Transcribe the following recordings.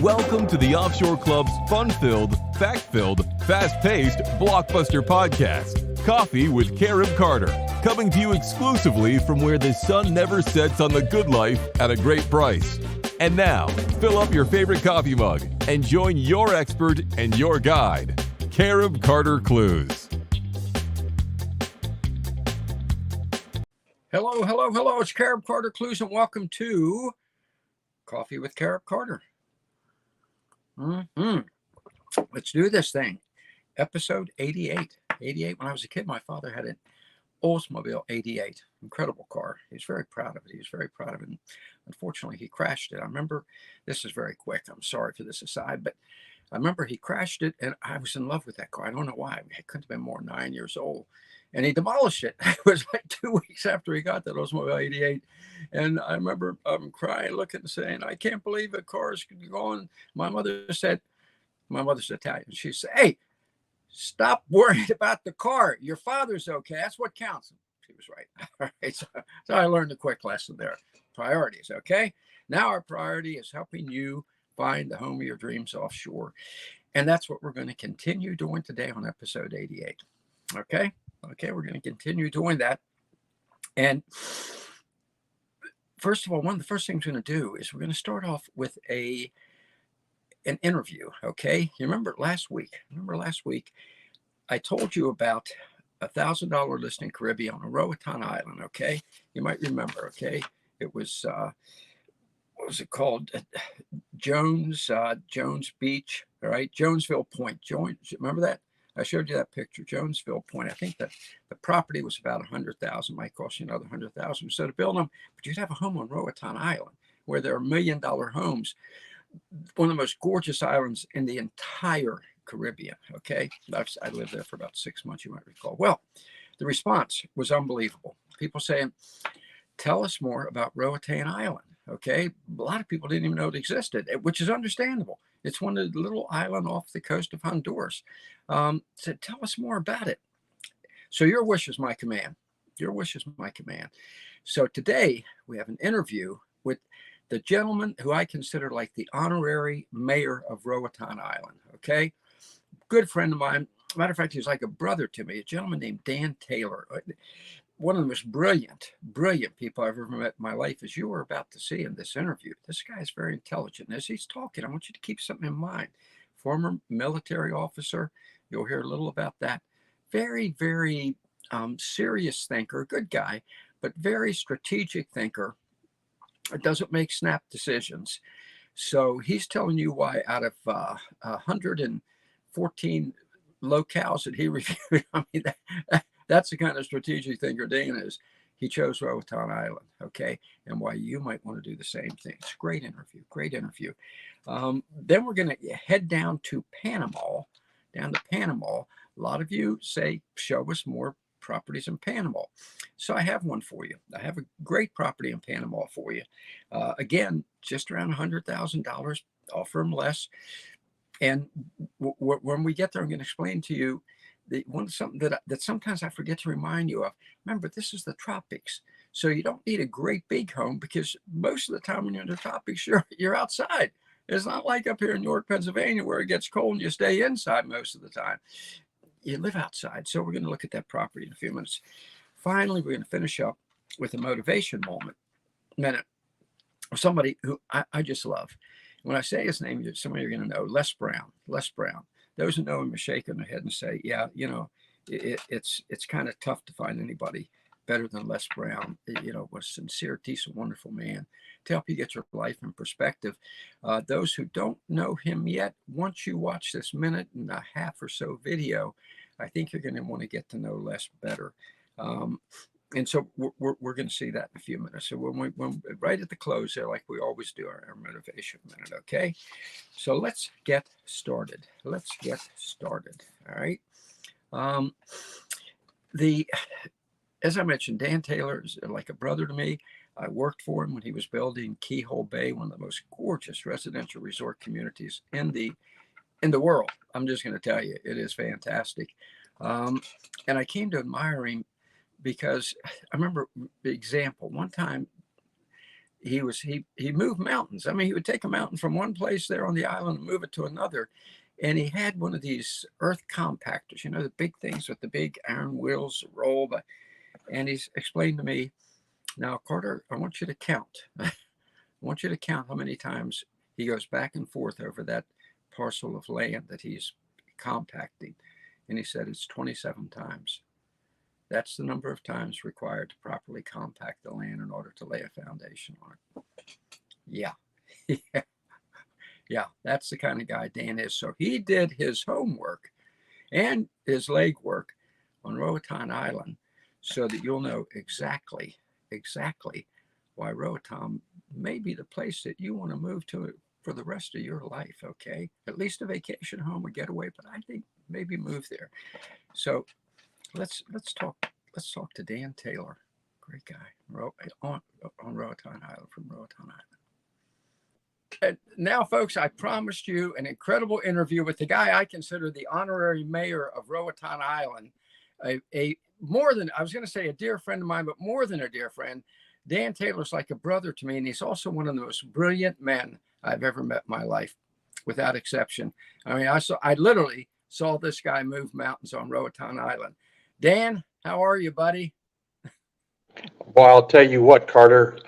Welcome to the Offshore Club's fun-filled, fact-filled, fast-paced blockbuster podcast, Coffee with Carib Carter, coming to you exclusively from where the sun never sets on the good life at a great price. And now, fill up your favorite coffee mug and join your expert and your guide, Carib Carter Clues. Hello. It's Carib Carter Clues, and welcome to Coffee with Carib Carter. Let's do this thing. Episode 88. 88. When I was a kid, my father had an Oldsmobile 88. Incredible car. He was very proud of it. And unfortunately, he crashed it. I remember, this is very quick. I'm sorry for this aside, but I remember he crashed it, and I was in love with that car. I don't know why. I couldn't have been more than 9 years old. And he demolished it. It was like 2 weeks after he got that Oldsmobile 88. And I remember crying, looking and saying, I can't believe a car's going. My mother's Italian. She said, hey, stop worrying about the car. Your father's okay. That's what counts. She was right. All right. So I learned a quick lesson there. Priorities. Okay. Now our priority is helping you find the home of your dreams offshore. And that's what we're going to continue doing today on episode 88. Okay. We're going to continue doing that. And first of all, one of the first things we're going to do is we're going to start off with an interview. Okay. You remember last week I told you about $1,000 listing Caribbean on Roatan Island. Okay. You might remember. Okay. It was, what was it called? Jones Beach. All right. Jonesville Point. Remember that? I showed you that picture, Jonesville Point. I think that the property was about $100,000, might cost you another $100,000. So to build them, but you'd have a home on Roatan Island where there are $1 million homes, one of the most gorgeous islands in the entire Caribbean. Okay, I lived there for about 6 months, you might recall. Well, the response was unbelievable. People saying, tell us more about Roatan Island. Okay, a lot of people didn't even know it existed, which is understandable. It's one of the little island off the coast of Honduras. Said, tell us more about it. So your wish is my command. So today we have an interview with the gentleman who I consider like the honorary mayor of Roatan Island. Okay, good friend of mine. Matter of fact, he's like a brother to me. A gentleman named Dan Taylor. One of the most brilliant people I've ever met in my life, as you were about to see in this interview. This guy is very intelligent. As he's talking, I want you to keep something in mind. Former military officer. You'll hear a little about that. Very, very serious thinker, good guy, but very strategic thinker. It doesn't make snap decisions. So he's telling you why out of 114 locales that he reviewed, I mean, that's the kind of strategic thinker Dan is. He chose Roatan Island, okay, and why you might want to do the same thing. It's a great interview. Then we're going to head down to Panama. A lot of you say, show us more properties in Panama. So I have one for you. I have a great property in Panama for you. Again, just around $100,000. Offer them less. And when we get there, I'm going to explain to you something that sometimes I forget to remind you of. Remember, this is the tropics. So you don't need a great big home because most of the time when you're in the tropics, you're outside. It's not like up here in York, Pennsylvania, where it gets cold and you stay inside most of the time. You live outside. So we're going to look at that property in a few minutes. Finally, we're going to finish up with a motivation minute. Somebody who I just love. When I say his name, somebody you're going to know, Les Brown. Those who know him are shaking their head and say, yeah, it's kind of tough to find anybody better than Les Brown. Was a sincere, decent, wonderful man to help you get your life in perspective. Those who don't know him yet, once you watch this 1.5 minute or so video, I think you're going to want to get to know Les better. And so we're going to see that in a few minutes. So when right at the close there, like we always do, our motivation minute. Okay. So let's get started. All right. As I mentioned, Dan Taylor is like a brother to me. I worked for him when he was building Keyhole Bay, one of the most gorgeous residential resort communities in the world. I'm just going to tell you, it is fantastic. And I came to admire him because I remember the example. One time he moved mountains. I mean, he would take a mountain from one place there on the island and move it to another. And he had one of these earth compactors, you know, the big things with the big iron wheels roll. And he's explained to me, now, Carter, I want you to count. I want you to count how many times he goes back and forth over that parcel of land that he's compacting. And he said it's 27 times. That's the number of times required to properly compact the land in order to lay a foundation on it. Yeah. Yeah. Yeah, that's the kind of guy Dan is. So he did his homework and his legwork on Roatan Island so that you'll know exactly why Roatan may be the place that you want to move to for the rest of your life, okay? At least a vacation home, a getaway, but I think maybe move there. So let's talk to Dan Taylor. Great guy on Roatan Island, from Roatan Island. And now, folks, I promised you an incredible interview with the guy I consider the honorary mayor of Roatan Island, a more than, I was going to say a dear friend of mine, but more than a dear friend. Dan Taylor's like a brother to me, and he's also one of the most brilliant men I've ever met in my life, without exception. I mean, I literally saw this guy move mountains on Roatan Island. Dan, how are you, buddy? Well, I'll tell you what, Carter,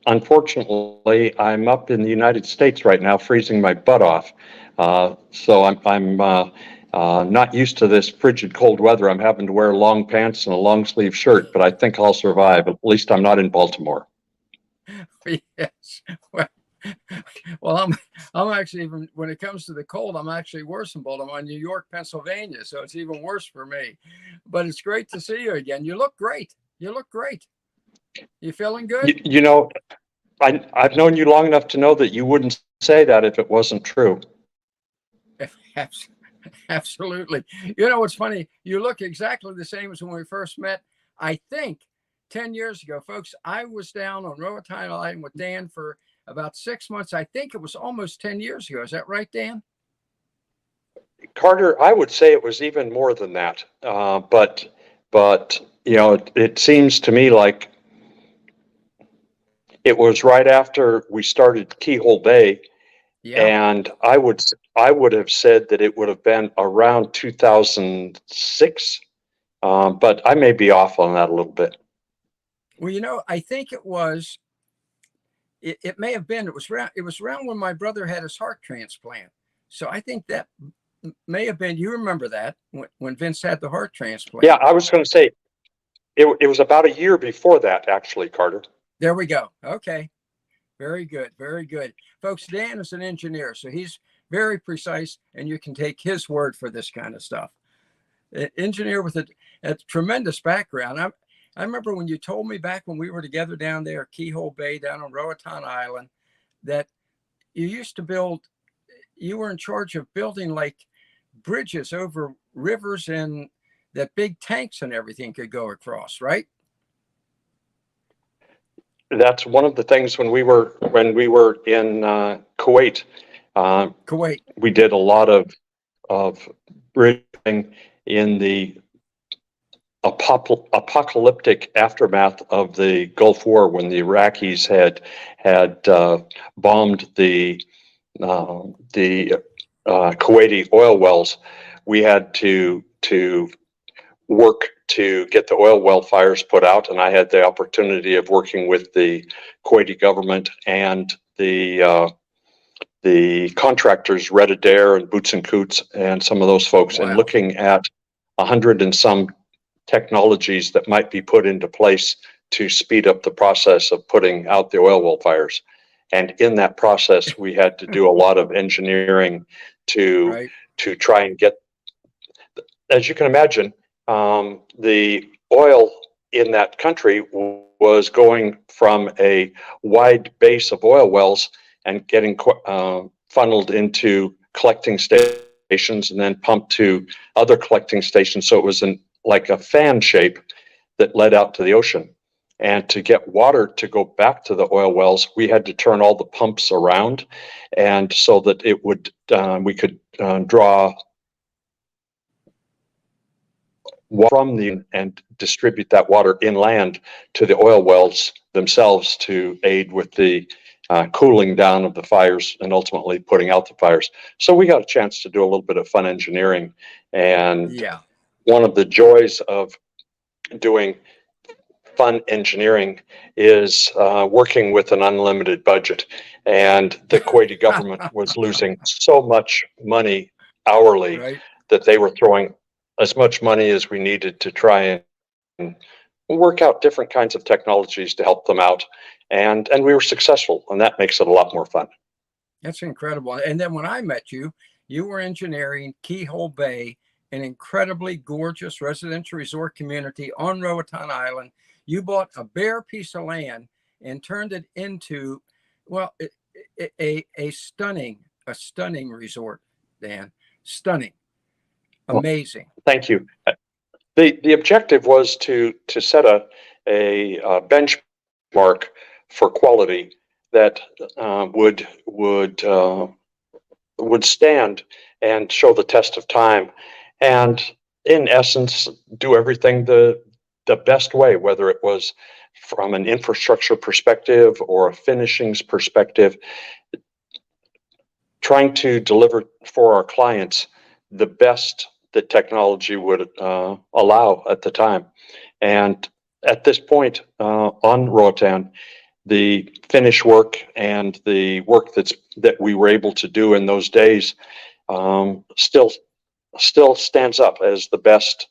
unfortunately, I'm up in the United States right now, freezing my butt off. So I'm not used to this frigid cold weather. I'm having to wear long pants and a long sleeve shirt, but I think I'll survive. At least I'm not in Baltimore. Yes. Well, I'm actually, even when it comes to the cold, I'm actually worse in Baltimore. I'm in New York, Pennsylvania, so it's even worse for me. But it's great to see you again. You look great. You look great. You feeling good? You know, I've known you long enough to know that you wouldn't say that if it wasn't true. Absolutely. You know what's funny? You look exactly the same as when we first met. I think 10 years ago, folks. I was down on Roatan Island with Dan for about 6 months. I think it was almost 10 years ago. Is that right, Dan? Carter, I would say it was even more than that. But you know, it seems to me like it was right after we started Keyhole Bay. Yeah. And I would have said that it would have been around 2006, but I may be off on that a little bit. Well, you know, I think it was. It may have been. It was around when my brother had his heart transplant. So I think that may have been. You remember that when Vince had the heart transplant? Yeah, I was going to say it was about a year before that, actually, Carter. There we go. Okay. Very good. Very good. Folks, Dan is an engineer, so he's very precise, and you can take his word for this kind of stuff. An engineer with a tremendous background. I remember when you told me back when we were together down there at Keyhole Bay down on Roatan Island that you were in charge of building like bridges over rivers and that big tanks and everything could go across, right? That's one of the things when we were in Kuwait. Kuwait. We did a lot of bridging in the apocalyptic aftermath of the Gulf War, when the Iraqis had bombed the Kuwaiti oil wells. We had to work to get the oil well fires put out, and I had the opportunity of working with the Kuwaiti government and the contractors, Red Adair and Boots and Coots, and some of those folks, and looking at 100 and some technologies that might be put into place to speed up the process of putting out the oil well fires. And in that process, we had to do a lot of engineering to try and get, as you can imagine, the oil in that country was going from a wide base of oil wells and getting funneled into collecting stations and then pumped to other collecting stations. So it was like a fan shape that led out to the ocean. And to get water to go back to the oil wells, we had to turn all the pumps around, and so that it would we could draw from the and distribute that water inland to the oil wells themselves to aid with the cooling down of the fires and ultimately putting out the fires. So we got a chance to do a little bit of fun engineering. And Yeah. one of the joys of doing fun engineering is working with an unlimited budget. And the Kuwaiti government was losing so much money hourly Right. that they were throwing as much money as we needed to try and work out different kinds of technologies to help them out. And we were successful, and that makes it a lot more fun. That's incredible. And then when I met you, you were engineering Keyhole Bay, an incredibly gorgeous residential resort community on Roatan Island. You bought a bare piece of land and turned it into, well, a stunning resort, Dan. Stunning. Amazing. Well, thank you. The objective was to set a benchmark for quality that would stand and show the test of time, and in essence do everything the best way, whether it was from an infrastructure perspective or a finishings perspective, trying to deliver for our clients the best that technology would allow at the time. And at this point on Roatan, the finish work and the work that we were able to do in those days still stands up as the best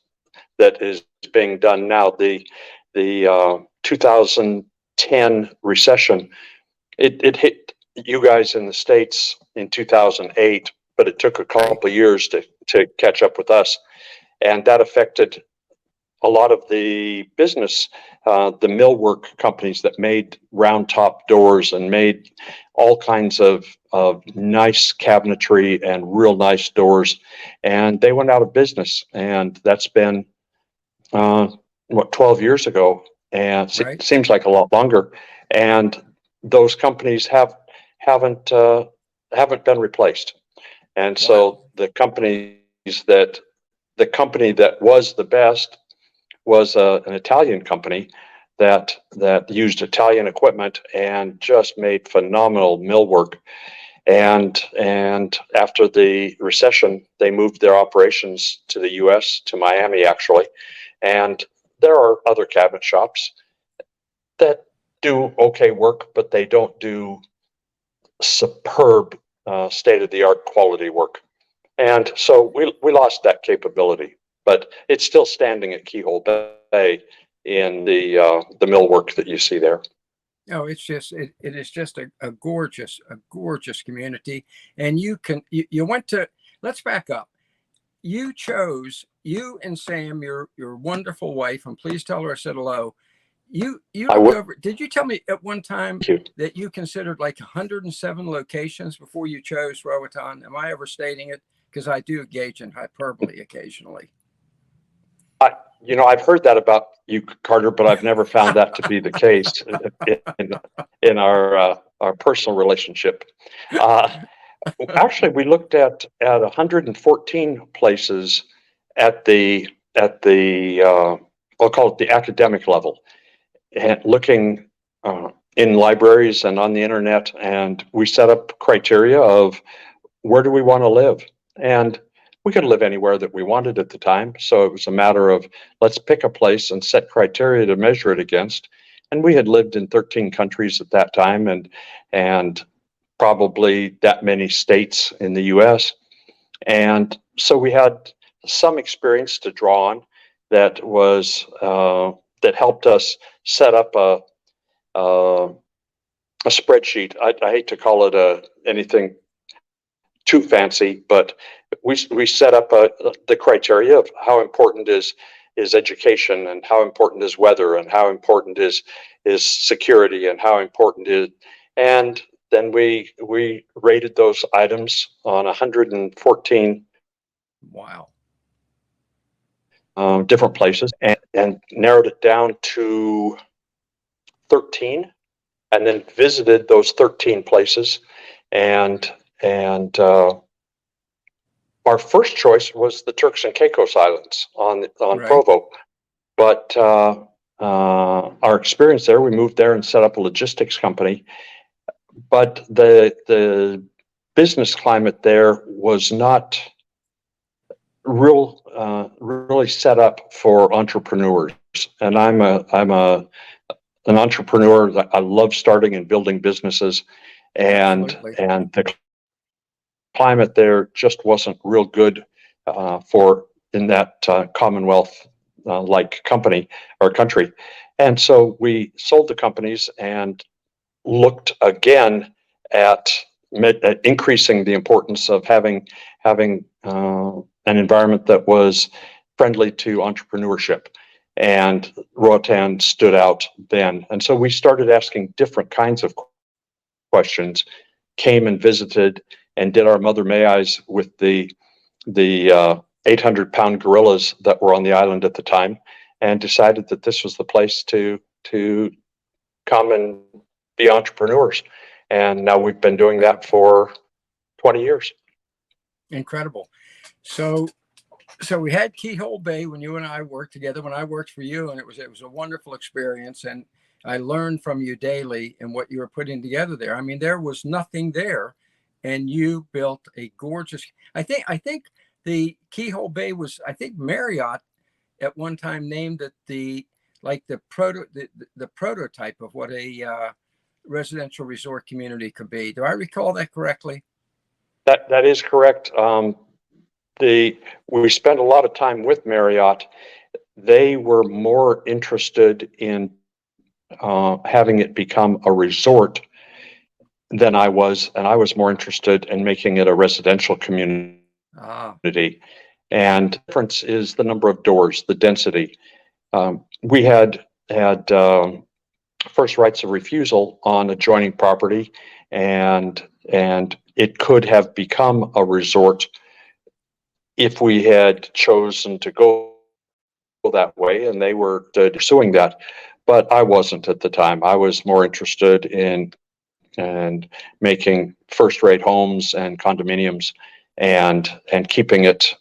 that is being done now. The 2010 recession, it hit you guys in the States in 2008, but it took a couple of years to catch up with us. And that affected a lot of the business, the millwork companies that made round top doors and made all kinds of nice cabinetry and real nice doors. And they went out of business. And that's been, 12 years ago. And it seems like a lot longer. And those companies haven't been replaced. And so the company that was the best was an Italian company that used Italian equipment and just made phenomenal millwork. And after the recession, they moved their operations to the U.S., to Miami, actually. And there are other cabinet shops that do okay work, but they don't do superb state-of-the-art quality work. And so we lost that capability, but it's still standing at Keyhole Bay in the millwork that you see there. No, it is just a gorgeous community. And you went to, let's back up. You and Sam, your wonderful wife, and please tell her I said hello. You looked over, did you tell me at one time that you considered like 107 locations before you chose Roatan? Am I overstating it? Because I do engage in hyperbole occasionally. I've heard that about you, Carter, but I've never found that to be the case in our personal relationship. Actually, we looked at 114 places at the I'll call it the academic level, and looking in libraries and on the internet, and we set up criteria of where do we want to live, and we could live anywhere that we wanted at the time. So it was a matter of let's pick a place and set criteria to measure it against. And we had lived in 13 countries at that time, and probably that many states in the U.S. And so we had some experience to draw on that was that helped us set up a spreadsheet. I hate to call it anything too fancy, but we set up the criteria of how important is education, and how important is weather, and how important is security, and how important is, and then we rated those items on 114 different places, and narrowed it down to 13, and then visited those 13 places and our first choice was the Turks and Caicos Islands on Right. Provo, but our experience there, we moved there and set up a logistics company. But the business climate there was not really set up for entrepreneurs. And I'm an entrepreneur. That I love starting and building businesses, and the climate there just wasn't real good for in that Commonwealth like company or country. And so we sold the companies and looked again at increasing the importance of having an environment that was friendly to entrepreneurship. And Roatan stood out then. And so we started asking different kinds of questions, came and visited, and did our mother may I's with the 800-pound gorillas that were on the island at the time, and decided that this was the place to come and be entrepreneurs. And now we've been doing that for 20 years. Incredible. So we had Keyhole Bay when you and I worked together, when I worked for you, and it was a wonderful experience. And I learned from you daily and what you were putting together there. I mean, there was nothing there, and you built a gorgeous. I think the Keyhole Bay was, I think Marriott at one time named it the prototype of what a residential resort community could be. Do I recall that correctly? That is correct. We spent a lot of time with Marriott. They were more interested in having it become a resort than I was, and I was more interested in making it a residential community. And the difference is the number of doors, the density. We had first rights of refusal on adjoining property, and it could have become a resort if we had chosen to go that way, and they were pursuing that. But I wasn't at the time. I was more interested in making first-rate homes and condominiums, and keeping it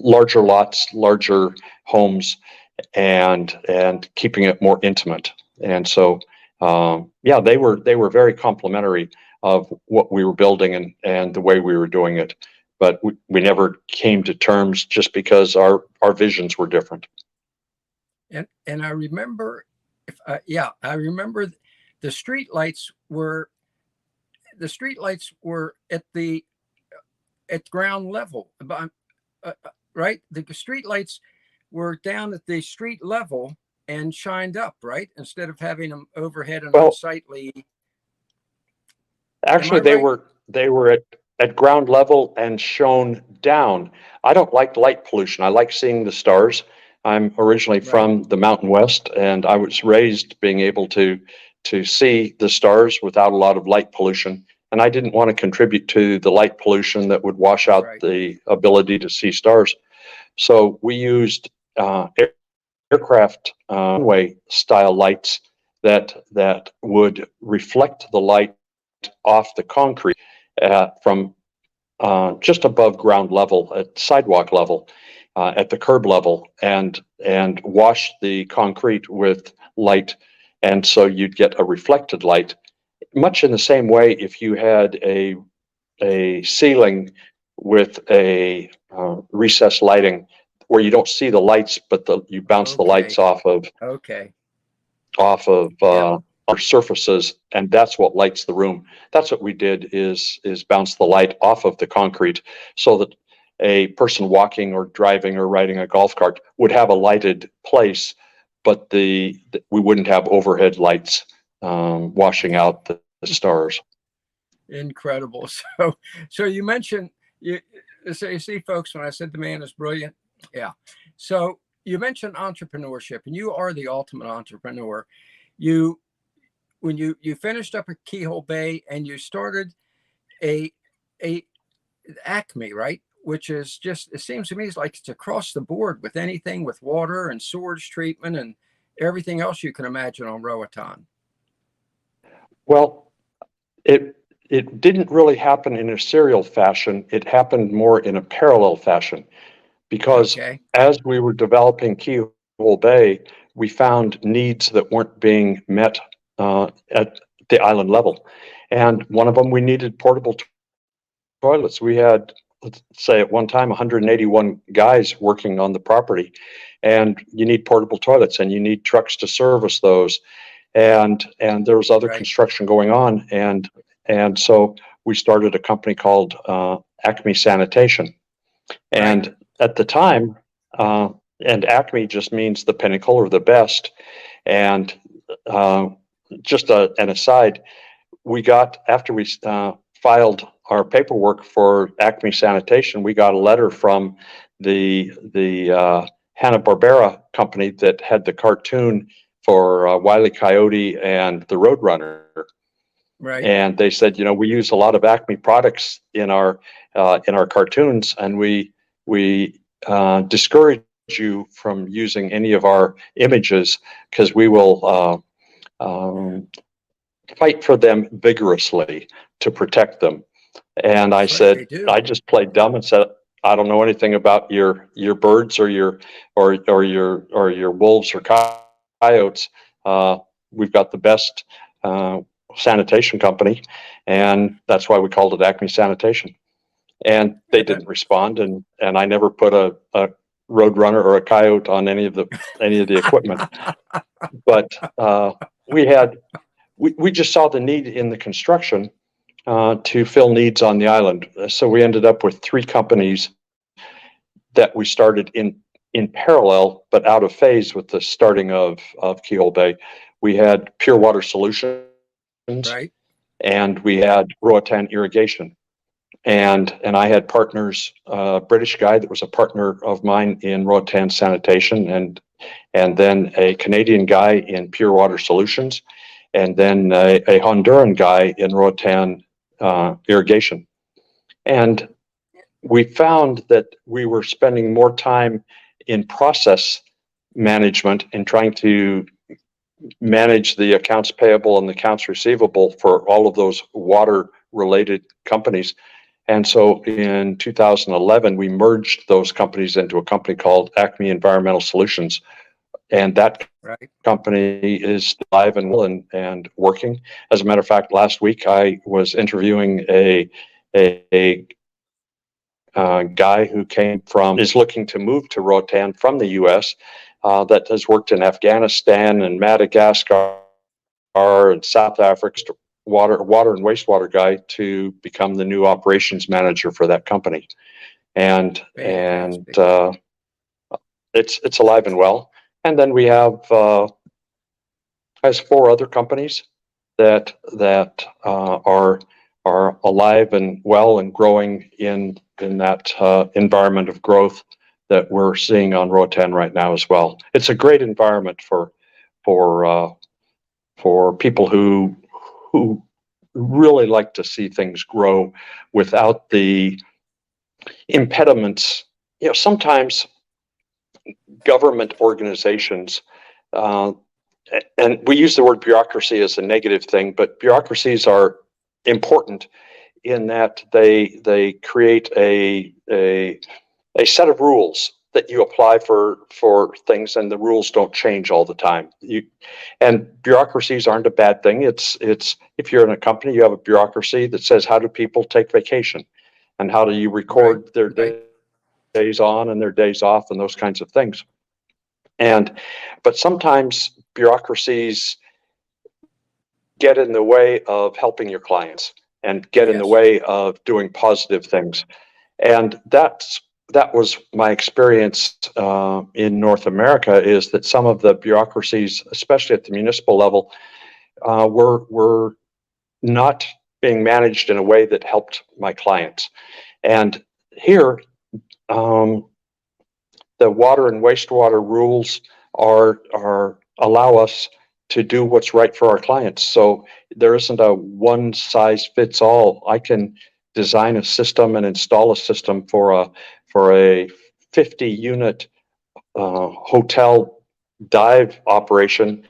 larger lots, larger homes, and keeping it more intimate. And so, they were very complimentary of what we were building and the way we were doing it. But we never came to terms just because our visions were different. And I remember, I remember the street lights were at ground level, right? The street lights were down at the street level and shined up, right? Instead of having them overhead and unsightly. Actually, they were at ground level and shone down. I don't like light pollution. I like seeing the stars. I'm originally from the Mountain West, and I was raised being able to see the stars without a lot of light pollution. And I didn't want to contribute to the light pollution that would wash out the ability to see stars. So we used aircraft runway style lights that would reflect the light off the concrete from just above ground level, at sidewalk level, at the curb level, and wash the concrete with light. And so you'd get a reflected light, much in the same way if you had a ceiling with a recessed lighting where you don't see the lights, but you bounce the lights off of our surfaces, and that's what lights the room. That's what we did is bounce the light off of the concrete so that a person walking or driving or riding a golf cart would have a lighted place, but we wouldn't have overhead lights washing out the stars. Incredible. So you mentioned, you see, folks, when I said the man is brilliant, yeah. So you mentioned entrepreneurship, and you are the ultimate entrepreneur. When you finished up at Keyhole Bay and you started a Acme, right? Which is just, it seems to me, it's across the board with anything with water and sewage treatment and everything else you can imagine on Roatan. Well, it didn't really happen in a serial fashion. It happened more in a parallel fashion, because Okay. as we were developing Keyhole Bay, we found needs that weren't being met at the island level. And one of them, we needed portable toilets. We had, let's say at one time, 181 guys working on the property, and you need portable toilets and you need trucks to service those. And there was other Right. construction going on, and so we started a company called Acme Sanitation. Right. And at the time, and Acme just means the pinnacle or the best. And just an aside, we got, after we filed our paperwork for Acme Sanitation, we got a letter from the Hanna-Barbera company that had the cartoon for Wile E. Coyote and the Roadrunner. Right. And they said, we use a lot of Acme products in our cartoons, and we discourage you from using any of our images, because we will fight for them vigorously to protect them. And I That's right, they said, do. I just played dumb and said, I don't know anything about your birds or your wolves or coyotes. We've got the best sanitation company, and that's why we called it Acme Sanitation. And they didn't respond, and I never put a roadrunner or a coyote on any of the equipment. But we just saw the need in the construction to fill needs on the island. So we ended up with 3 companies that we started in parallel, but out of phase with the starting of Keyhole Bay. We had Pure Water Solutions, Right. and we had Roatan Irrigation. And I had partners, a British guy that was a partner of mine in Roatan Sanitation, and then a Canadian guy in Pure Water Solutions, and then a Honduran guy in Roatan Irrigation. And we found that we were spending more time in process management and trying to manage the accounts payable and the accounts receivable for all of those water related companies. And so in 2011, we merged those companies into a company called Acme Environmental Solutions. And that Right. company is live and well and working. As a matter of fact, last week I was interviewing a guy who is looking to move to Roatan from the U.S. That has worked in Afghanistan and Madagascar and South Africa, water and wastewater guy, to become the new operations manager for that company. And it's alive and well. And then we have has 4 other companies that are alive and well and growing in that environment of growth that we're seeing on Roatan right now as well. It's a great environment for people who really like to see things grow without the impediments. Sometimes government organizations, and we use the word bureaucracy as a negative thing, but bureaucracies are important in that they create a set of rules that you apply for things, and the rules don't change all the time. And bureaucracies aren't a bad thing. It's if you're in a company, you have a bureaucracy that says, how do people take vacation, and how do you record their days on and their days off, and those kinds of things. But sometimes bureaucracies get in the way of helping your clients and get in the way of doing positive things. And that was my experience in North America, is that some of the bureaucracies, especially at the municipal level, were not being managed in a way that helped my clients. And here, the water and wastewater rules allow us to do what's right for our clients. So there isn't a one size fits all. I can design a system and install a system for a 50 unit hotel dive operation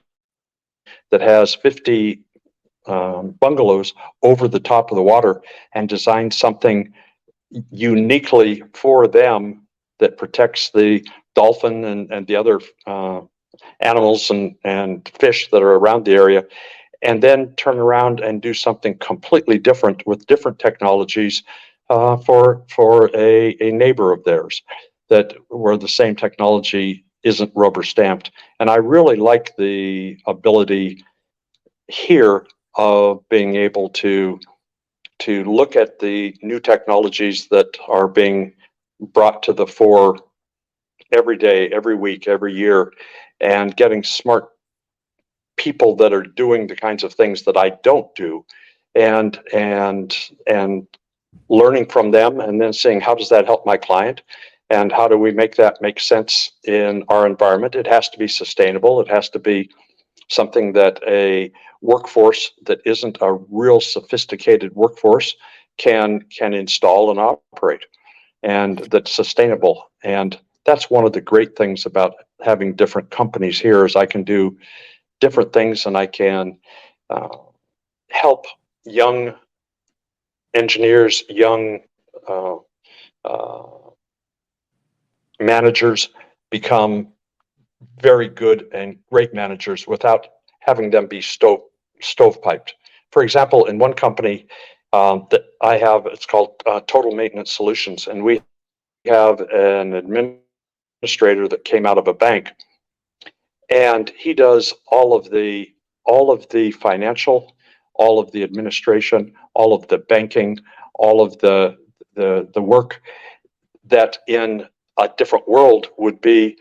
that has 50 bungalows over the top of the water and design something uniquely for them that protects the dolphin and the other animals and fish that are around the area, and then turn around and do something completely different with different technologies for a neighbor of theirs, that where the same technology isn't rubber stamped. And I really like the ability here of being able to look at the new technologies that are being brought to the fore every day, every week, every year, and getting smart people that are doing the kinds of things that I don't do, and learning from them, and then seeing how does that help my client, and how do we make that make sense in our environment. It has to be sustainable. It has to be something that a workforce that isn't a real sophisticated workforce can install and operate, and that's sustainable. And that's one of the great things about having different companies here, is I can do different things, and I can help young engineers, young managers become very good and great managers without having them be stovepiped. For example, in one company that I have, it's called Total Maintenance Solutions, and we have an administrator that came out of a bank, and he does all of the financial, all of the administration, all of the banking, all of the work that in a different world would be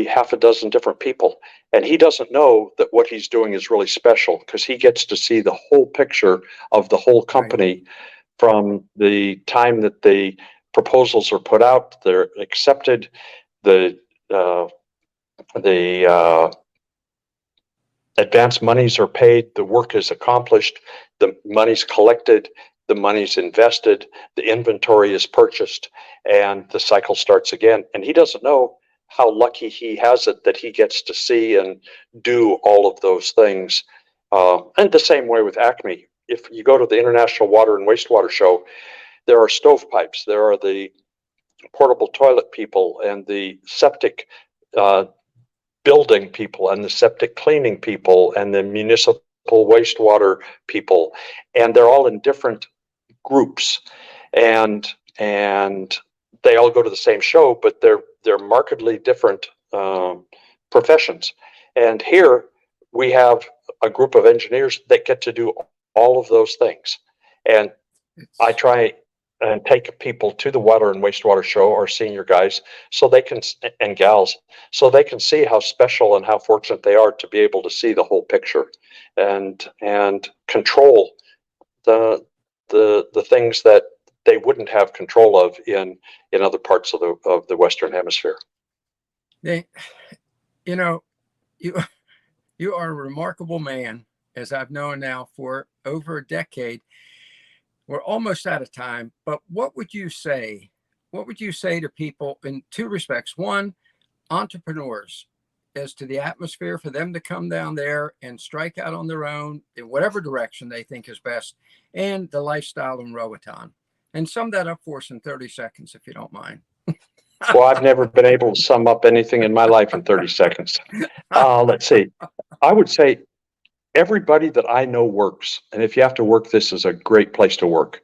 half a dozen different people. And he doesn't know that what he's doing is really special, because he gets to see the whole picture of the whole company from the time that the proposals are put out, they're accepted, the advance monies are paid, the work is accomplished, the money's collected, the money's invested, the inventory is purchased, and the cycle starts again. And he doesn't know how lucky he has it that he gets to see and do all of those things. And the same way with Acme. If you go to the International Water and Wastewater Show, there are stovepipes, there are the portable toilet people, and the septic building people, and the septic cleaning people, and the municipal wastewater people, and they're all in different groups, and they all go to the same show, but they're markedly different professions. And here we have a group of engineers that get to do all of those things. And I try and take people to the water and wastewater show, our senior guys, so they can, and gals, so they can see how special and how fortunate they are to be able to see the whole picture and control the things that they wouldn't have control of in other parts of the Western Hemisphere. You are a remarkable man, as I've known now for over a decade. We're almost out of time, but what would you say? What would you say to people in two respects? One, entrepreneurs, as to the atmosphere for them to come down there and strike out on their own in whatever direction they think is best, and the lifestyle in Roatan. And sum that up for us in 30 seconds, if you don't mind. Well, I've never been able to sum up anything in my life in 30 seconds. Let's see. I would say everybody that I know works. And if you have to work, this is a great place to work.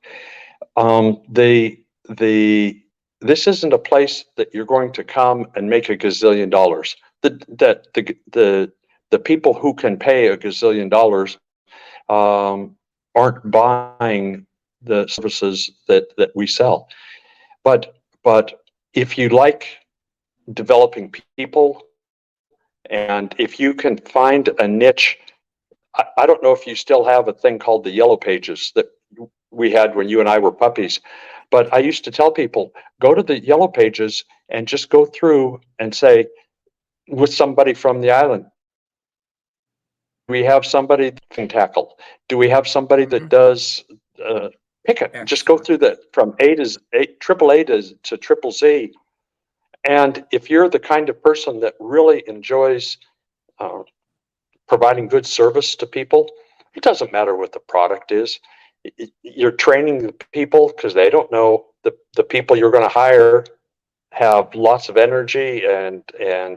This isn't a place that you're going to come and make a gazillion dollars. The people who can pay a gazillion dollars aren't buying the services that we sell. But if you like developing people, and if you can find a niche, I don't know if you still have a thing called the Yellow Pages that we had when you and I were puppies, but I used to tell people, go to the Yellow Pages and just go through and say, with somebody from the island, do we have somebody that can tackle? Do we have somebody that does pick it? Excellent. Just go through from triple A to triple Z. And if you're the kind of person that really enjoys providing good service to people, it doesn't matter what the product is. You're training the people because they don't know the people you're going to hire have lots of energy and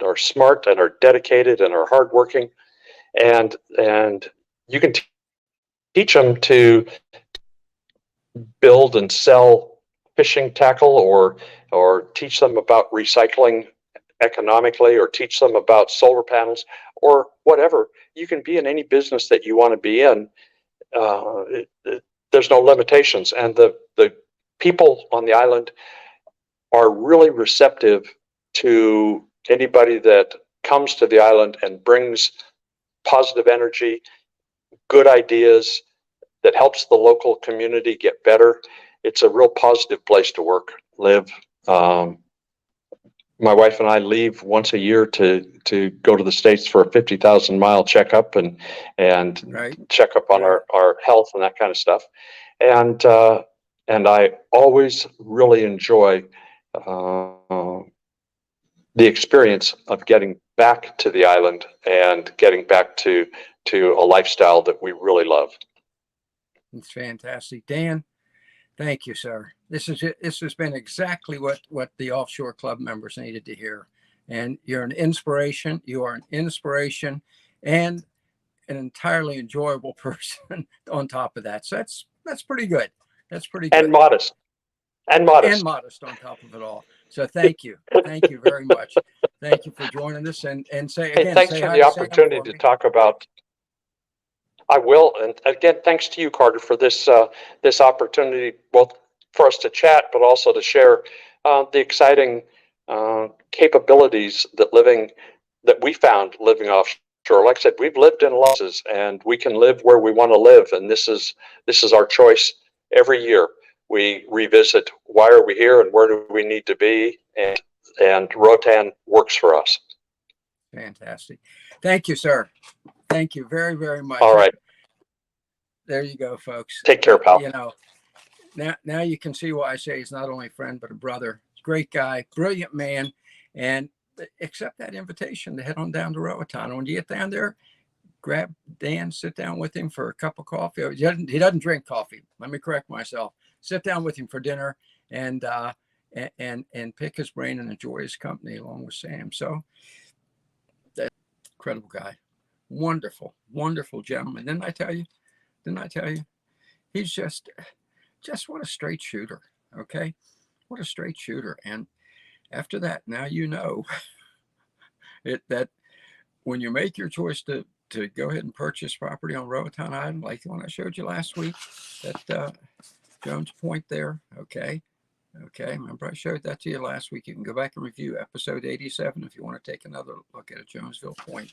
are smart and are dedicated and are hardworking, and you can teach them to build and sell fishing tackle, or teach them about recycling economically, or teach them about solar panels, or whatever. You can be in any business that you want to be in. There's no limitations, and the people on the island are really receptive to anybody that comes to the island and brings positive energy, good ideas, that helps the local community get better. It's a real positive place to work, live. My wife and I leave once a year to go to the States for a 50,000-mile checkup and Right. check up on our health and that kind of stuff. And I always really enjoy the experience of getting back to the island and getting back to a lifestyle that we really love. It's fantastic. Dan, thank you, sir. This has been exactly what the Offshore Club members needed to hear. And you're an inspiration. You are an inspiration and an entirely enjoyable person on top of that. So that's pretty good. That's pretty good. And modest. And modest. And modest on top of it all. So thank you. Thank you very much. Thank you for joining us. And say again, thanks for the opportunity to talk about. I will. And again, thanks to you, Carter, for this opportunity, both for us to chat, but also to share the exciting capabilities that we found living offshore. Like I said, we've lived in losses, and we can live where we want to live. And this is our choice every year. We revisit why are we here and where do we need to be, and Roatan works for us. Fantastic. Thank you, sir. Thank you very, very much. All right. There you go, folks. Take care, pal. You know, now you can see why I say he's not only a friend, but a brother. Great guy, brilliant man. And accept that invitation to head on down to Roatan. When you get down there, grab Dan, sit down with him for a cup of coffee. He doesn't drink coffee. Let me correct myself. Sit down with him for dinner and pick his brain and enjoy his company along with Sam. So that incredible guy. Wonderful, wonderful gentleman. Didn't I tell you? He's just what a straight shooter. Okay. What a straight shooter. And after that, now you know that when you make your choice to go ahead and purchase property on Roatan Island, like the one I showed you last week, that Jones Point there. Okay. Remember I showed that to you last week. You can go back and review episode 87 if you want to take another look at a Jonesville Point.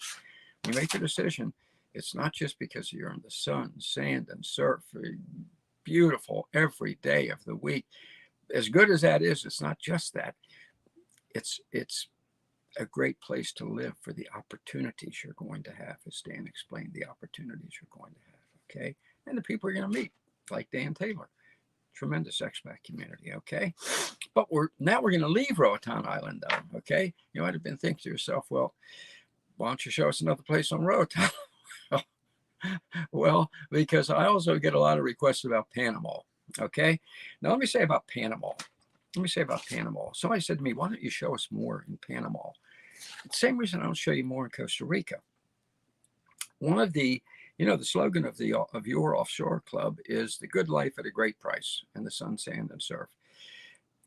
When you make your decision, it's not just because you're in the sun, sand, and surf. Beautiful every day of the week. As good as that is, it's not just that. It's a great place to live for the opportunities you're going to have, as Dan explained, the opportunities you're going to have, okay? And the people you're going to meet, like Dan Taylor. Tremendous expat community, okay? But now we're going to leave Roatan Island, though, okay? You might have been thinking to yourself, well, why don't you show us another place on Roatan? Well, because I also get a lot of requests about Panama, okay? Now, let me say about Panama. Somebody said to me, why don't you show us more in Panama? Same reason I don't show you more in Costa Rica. One of the slogan of your Offshore Club is the good life at a great price in the sun, sand, and surf.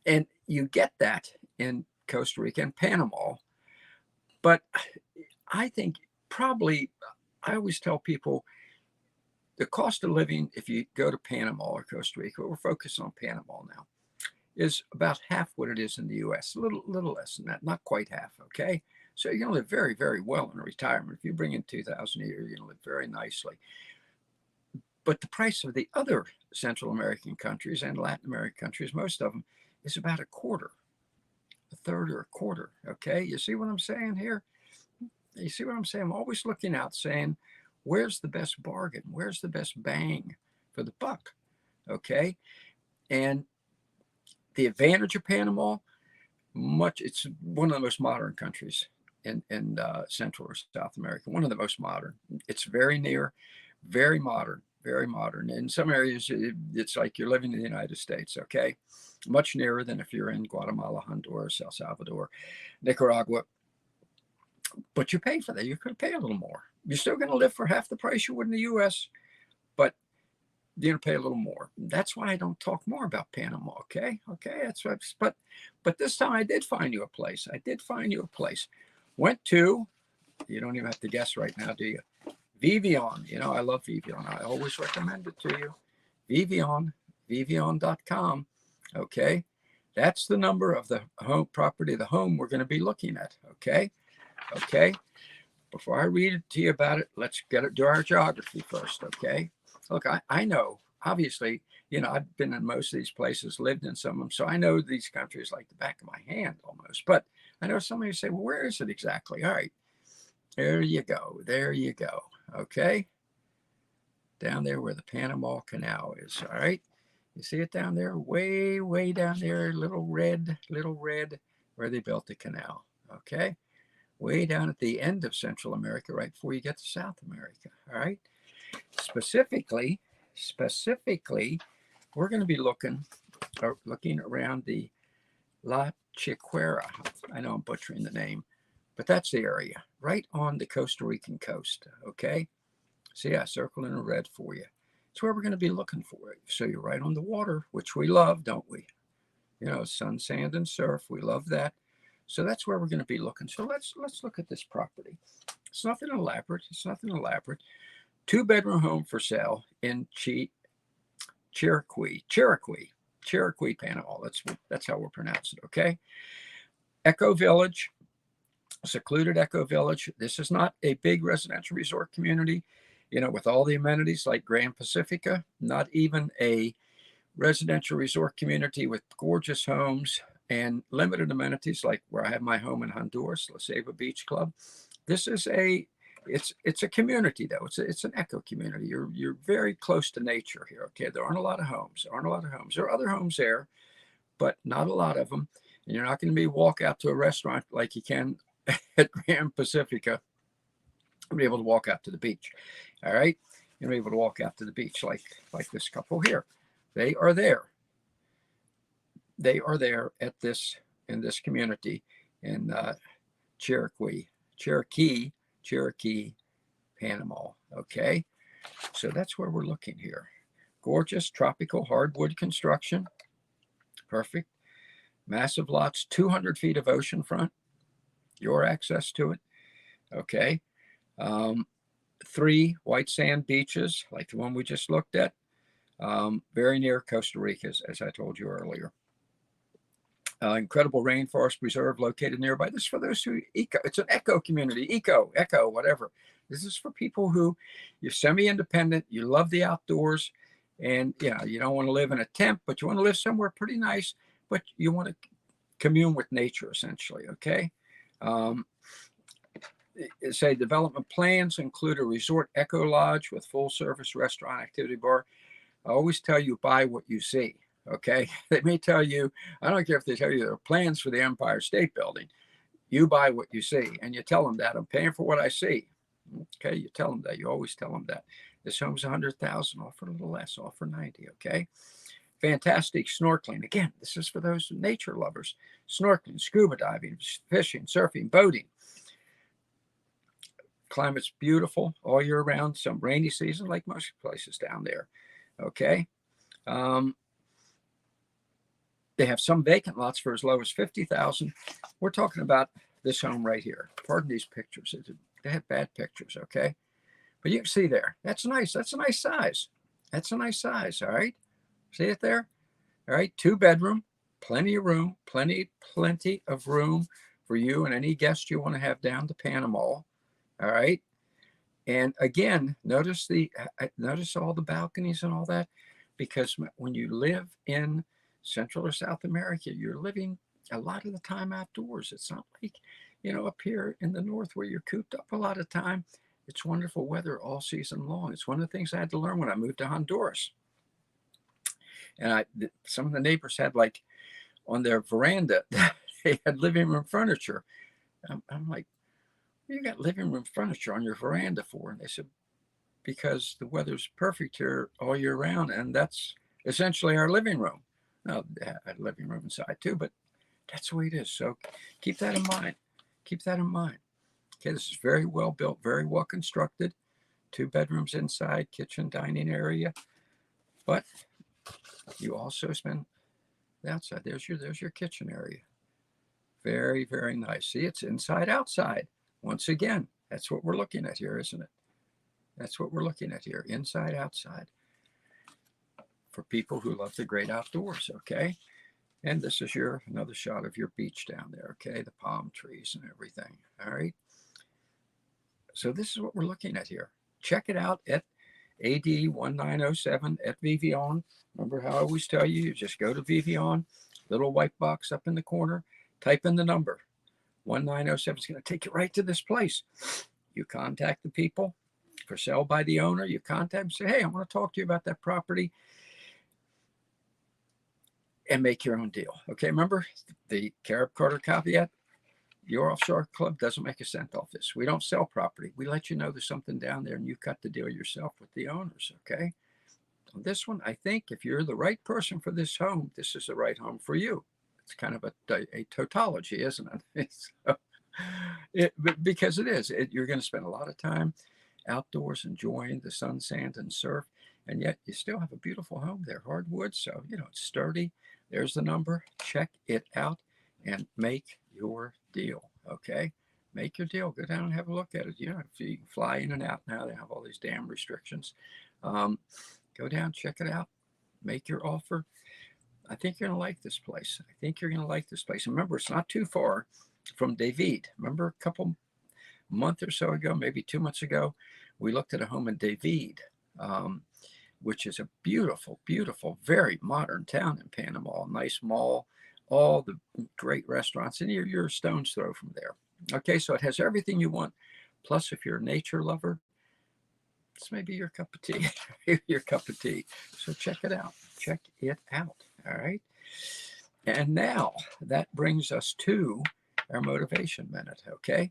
And you get that in Costa Rica and Panama. But I think probably, I always tell people, the cost of living, if you go to Panama or Costa Rica, we're focused on Panama now, is about half what it is in the U.S. A little less than that, not quite half, okay? So you're going to live very, very well in retirement. If you bring in $2,000 a year, you're going to live very nicely. But the price of the other Central American countries and Latin American countries, most of them, is about a quarter, a third or a quarter, okay? You see what I'm saying here? You see what I'm saying? I'm always looking out saying, where's the best bargain? Where's the best bang for the buck, okay? And the advantage of Panama, it's one of the most modern countries in Central or South America, one of the most modern. It's very near Very modern, very modern. In some areas, it's like you're living in the United States, okay? Much nearer than if you're in Guatemala, Honduras, El Salvador, Nicaragua. But you pay for that. You're going to pay a little more. You're still going to live for half the price you would in the U.S., but you're going to pay a little more. That's why I don't talk more about Panama, okay? Okay, that's what. But this time I did find you a place. I did find you a place. Went to, you don't even have to guess right now, do you? Vivian. You know, I love Vivian. I always recommend it to you. Vivian, vivian.com. Okay. That's the number of the home property, the home we're going to be looking at. Okay. Okay. Before I read it to you about it, let's do our geography first. Okay. Look, I know, obviously, you know, I've been in most of these places, lived in some of them. So I know these countries like the back of my hand almost. But I know some of you say, well, where is it exactly? All right. There you go. There you go. Okay. Down there where the Panama Canal is. All right. You see it down there? Way, way down there. Little red, where they built the canal. Okay. Way down at the end of Central America, right before you get to South America. All right. Specifically, we're going to be looking around the La Chiquera. I know I'm butchering the name, but that's the area right on the Costa Rican coast. Okay. See, I circled in red for you. It's where we're going to be looking for it. So you're right on the water, which we love, don't we? You know, sun, sand, and surf. We love that. So that's where we're going to be looking. So let's look at this property. It's nothing elaborate. 2-bedroom home for sale in Cherokee, Panama. That's how we'll pronounce it. Okay. Eco Village, secluded Eco Village. This is not a big residential resort community, you know, with all the amenities like Grand Pacifica. Not even a residential resort community with gorgeous homes and limited amenities like where I have my home in Honduras, La Ceiba Beach Club. This is it's a community though. It's an eco community. You're very close to nature here. Okay, there aren't a lot of homes. There are other homes there, but not a lot of them. And you're not going to be walk out to a restaurant like you can at Grand Pacifica. You'll be able to walk out to the beach. All right, you'll be able to walk out to the beach like this couple here. They are there. They are there in this community in Cherokee, Panama. Okay, so that's where we're looking here. Gorgeous tropical hardwood construction. Perfect. Massive lots, 200 feet of ocean front. Your access to it. Okay. 3 white sand beaches like the one we just looked at. Very near Costa Rica, as I told you earlier. Incredible rainforest reserve located nearby. This is for those who it's an eco community, eco, whatever. This is for people who you're semi-independent, you love the outdoors, and you don't want to live in a tent, but you want to live somewhere pretty nice, but you want to commune with nature essentially. Okay. Say development plans include a resort eco lodge with full service restaurant, activity bar. I always tell you, buy what you see. Okay. They may tell you, I don't care if they tell you there are plans for the Empire State Building. You buy what you see, and you tell them that I'm paying for what I see. Okay. You tell them that. You always tell them that. This home's $100,000, offer a little less, offer 90. Okay. Fantastic snorkeling. Again, this is for those nature lovers. Snorkeling, scuba diving, fishing, surfing, boating. Climate's beautiful all year round. Some rainy season, like most places down there. Okay. They have some vacant lots for as low as $50,000. We're talking about this home right here. Pardon these pictures. They have bad pictures, okay? But you can see there. That's nice. That's a nice size. That's a nice size, all right? See it there? All right, 2-bedroom, plenty of room, plenty of room for you and any guest you want to have down to Panama, all right? And again, notice all the balconies and all that, because when you live in Central or South America, you're living a lot of the time outdoors. It's not like, up here in the north where you're cooped up a lot of time. It's wonderful weather all season long. It's one of the things I had to learn when I moved to Honduras. And some of the neighbors had like on their veranda, they had living room furniture. I'm like, what do you got living room furniture on your veranda for? And they said, because the weather's perfect here all year round, and that's essentially our living room. Now, a living room inside too, but that's the way it is. So keep that in mind. Keep that in mind. Okay, this is very well built, very well constructed. 2 bedrooms inside, kitchen, dining area. But you also spend the outside. There's your kitchen area. Very, very nice. See, it's inside, outside. Once again, that's what we're looking at here, isn't it? That's what we're looking at here, inside, outside. For people who love the great outdoors, okay? And this is another shot of your beach down there, okay? The palm trees and everything, all right? So this is what we're looking at here. Check it out at AD 1907 at Vivian. Remember how I always tell you, you just go to Vivian, little white box up in the corner, type in the number. 1907 is going to take you right to this place. You contact the people, for sale by the owner. You contact them, say, hey, I want to talk to you about that property, and make your own deal. Okay, remember the Carib Carter caveat? Your Offshore Club doesn't make a cent off this. We don't sell property. We let you know there's something down there, and you cut the deal yourself with the owners, okay? On this one, I think if you're the right person for this home, this is the right home for you. It's kind of a tautology, isn't it? Because it is. You're going to spend a lot of time outdoors enjoying the sun, sand, and surf, and yet you still have a beautiful home there, hardwood, so, it's sturdy. There's the number. Check it out and make your deal, okay? Make your deal. Go down and have a look at it. If you fly in and out now, they have all these damn restrictions. Go down, check it out, make your offer. I think you're going to like this place. I think you're going to like this place. And remember, it's not too far from David. Remember a month or so ago, maybe 2 months ago, we looked at a home in David, which is a beautiful, beautiful, very modern town in Panama. A nice mall, all the great restaurants, and you're a stone's throw from there. Okay, so it has everything you want. Plus, if you're a nature lover, it's maybe your cup of tea. Your cup of tea. So check it out. Check it out. All right. And now that brings us to our motivation minute. Okay.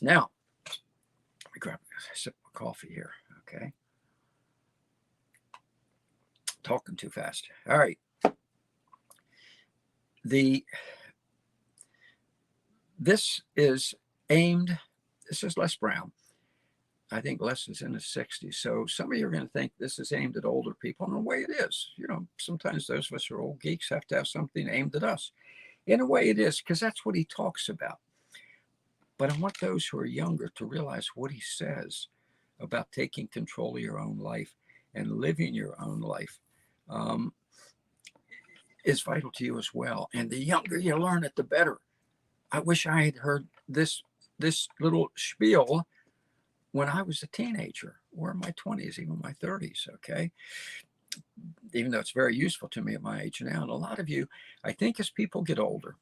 Now, let me grab a sip of coffee here. Okay. Talking too fast. All right. This is Les Brown. I think Les is in his 60s. So some of you are going to think this is aimed at older people. In a way it is. Sometimes those of us who are old geeks have to have something aimed at us. In a way it is, because that's what he talks about. But I want those who are younger to realize what he says about taking control of your own life and living your own life is vital to you as well. And the younger you learn it, the better. I wish I had heard this little spiel when I was a teenager, or in my 20s, even my 30s, okay? Even though it's very useful to me at my age now. And a lot of you, I think as people get older,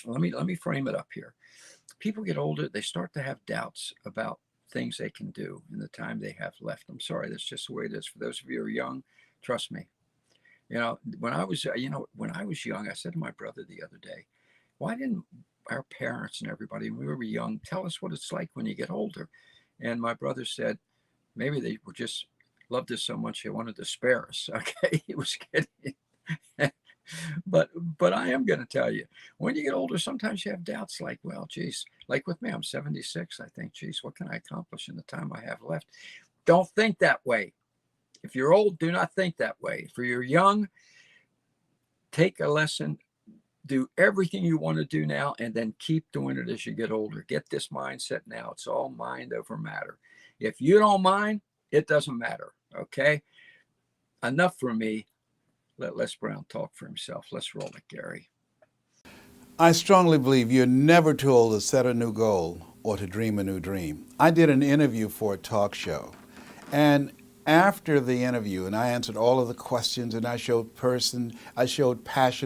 let me frame it up here. People get older, they start to have doubts about things they can do in the time they have left. I'm sorry, that's just the way it is. For those of you who are young, trust me. When I was young, I said to my brother the other day, why didn't our parents and everybody, when we were young, tell us what it's like when you get older? And my brother said, maybe they were just loved us so much they wanted to spare us. Okay, he was kidding. but I am going to tell you, when you get older, sometimes you have doubts like, well, geez, like with me, I'm 76. I think, geez, what can I accomplish in the time I have left? Don't think that way. If you're old, do not think that way. If you're young, take a lesson. Do everything you want to do now, and then keep doing it as you get older. Get this mindset now. It's all mind over matter. If you don't mind, it doesn't matter. Okay? Enough for me. Let Les Brown talk for himself. Let's roll it, Gary. I strongly believe you're never too old to set a new goal or to dream a new dream. I did an interview for a talk show, and after the interview, and I answered all of the questions, and I showed passion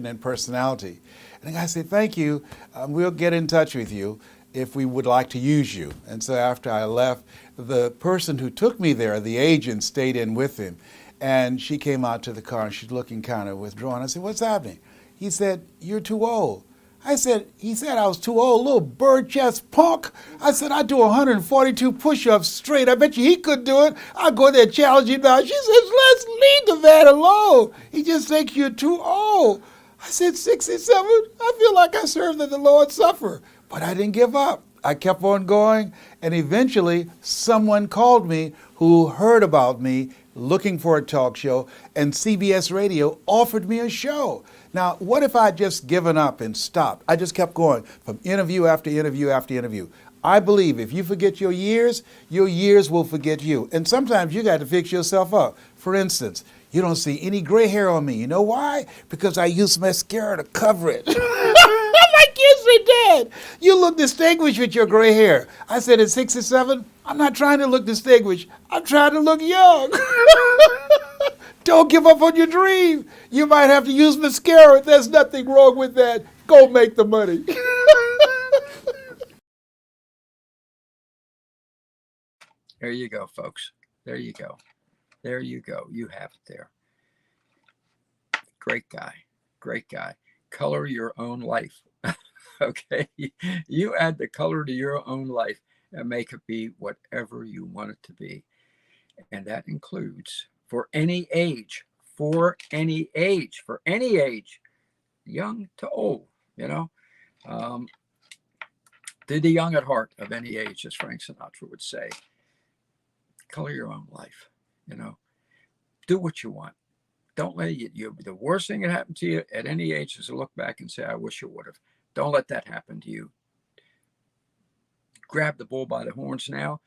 and personality. And the guy said, thank you, we'll get in touch with you if we would like to use you. And so after I left, the person who took me there, the agent, stayed in with him. And she came out to the car, and she's looking kind of withdrawn. I said, what's happening? He said, you're too old. I said, he said I was too old, little bird chest punk. I said, I do 142 push-ups straight. I bet you he could do it. I'll go there and challenge you now. She says, let's leave the man alone. He just thinks you're too old. I said, 67? I feel like I served at the Lord's Supper. But I didn't give up. I kept on going, and eventually someone called me who heard about me looking for a talk show, and CBS Radio offered me a show. Now, what if I'd just given up and stopped? I just kept going from interview after interview after interview. I believe if you forget your years will forget you. And sometimes you got to fix yourself up. For instance, you don't see any gray hair on me. You know why? Because I use mascara to cover it. My kids say, Dad, you look distinguished with your gray hair. I said, at 67, I'm not trying to look distinguished. I'm trying to look young. Don't give up on your dream. You might have to use mascara. There's nothing wrong with that. Go make the money. There you go, folks. There you go. There you go. You have it there. Great guy. Great guy. Color your own life. Okay. You add the color to your own life and make it be whatever you want it to be. And that includes for any age, young to old, you know, to the young at heart of any age, as Frank Sinatra would say. Color your own life, you know, do what you want. Don't let you the worst thing that happened to you at any age is to look back and say, I wish you would have. Don't let that happen to you. Grab the bull by the horns now.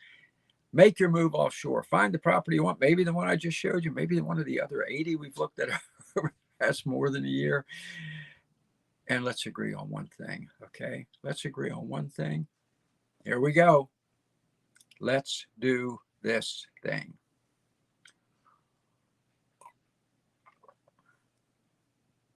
Make your move offshore. Find the property you want. Maybe the one I just showed you. Maybe one of the other 80 we've looked at over the past more than a year. And let's agree on one thing, okay? Let's agree on one thing. Here we go. Let's do this thing.